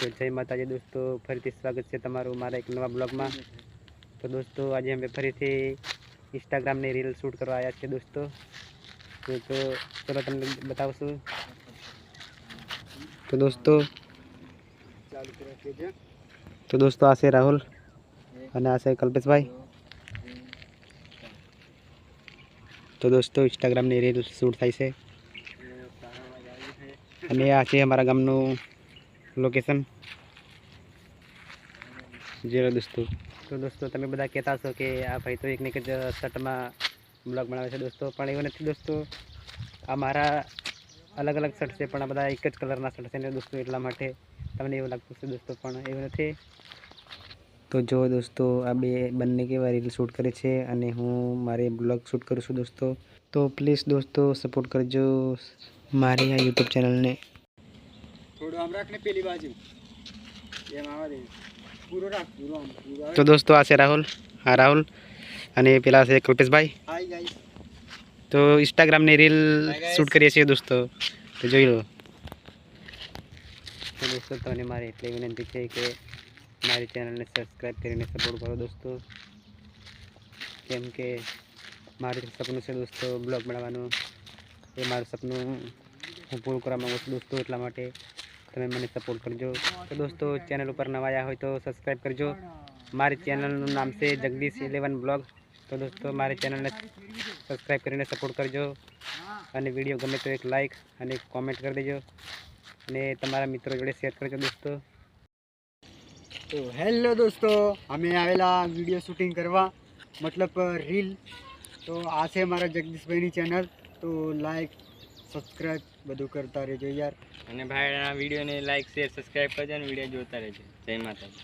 तो जय माताजी दोस्तों, फरीथी स्वागत है तमारू मारा एक नवा ब्लॉग में। तो दोस्तों आज हम फरीथी इंस्टाग्राम ने रील शूट करवा आया छे दोस्तों। तो चलो तमने बतावशुं। तो दोस्तों आ राहुल અને આ છે કલ્પેશભાઈ। तो दोस्तों इंस्टाग्राम ने रील शूट थाय छे અને આ છે અમારા ગામનું लोकेशन जी दोस्तों। तो दोस्तों तमे बधा कहता छो कि आ भाई तो एक ने एक शर्ट में ब्लॉग बनावे छे दोस्तों, पण एवुं नथी दोस्तों। आ मारा अलग अलग शर्ट छे पण आ बधा एक ज कलरना शर्ट छे ने दोस्तों, એટલા માટે તમને એવું લાગતું છે दोस्तों, પણ એવું નથી। तो जो दोस्तों आ बने केवा रील शूट करे छे अने हूँ मारे ब्लॉग शूट करूँ छूं दोस्तों। तो प्लीज़ दोस्तों सपोर्ट करजो मारी आ यूट्यूब चैनल ने। थोड़ा हम रखने पहली बाजू ये मावा दे पूरो राख पूरो हम पूरो। तो दोस्तों आ राहुल, हाँ राहुल अने पेला से कल्पेश भाई। Hi guys. तो इंस्टाग्राम ने रील शूट करिए छे दोस्तों, तो જોઈ લો। तो दोस्तों तमने मारी એટલી વિનંતી છે કે મારી ચેનલને સબસ્ક્રાઇબ કરીને સપોર્ટ કરો दोस्तों, કેમ કે મારું સપનું છે दोस्तों બ્લોગ બનાવવાનું। એ મારું સપનું હું પૂરું કરવા માંગુ છું दोस्तों, એટલા માટે તમે મને સપોર્ટ કરજો। તો दोस्तों ચેનલ ઉપર નવા આવ્યા હોય તો સબસ્ક્રાઇબ કરજો। મારી ચેનલનું નામ છે જગદીશ11 બ્લોગ। तो दोस्तों मारी चैनल ने सब्सक्राइब करीने सपोर्ट करजो અને વિડીયો ગમે તો એક લાઈક અને કોમેન્ટ કરી દેજો અને તમારા મિત્રો જોડે શેર કરજો दोस्तों। तो हेलो दोस्तों, हमें आवेला वीडियो शूटिंग करवा मतलब रील। तो आ छे मारा जगदीश भाई चैनल, तो लाइक सब्सक्राइब बधु करता रहो यार। અને ભાઈ આ વિડિયો ને લાઈક શેર સબસ્ક્રાઇબ કરજો અને વિડિયો જોતા રહેજો। જય માતાજી।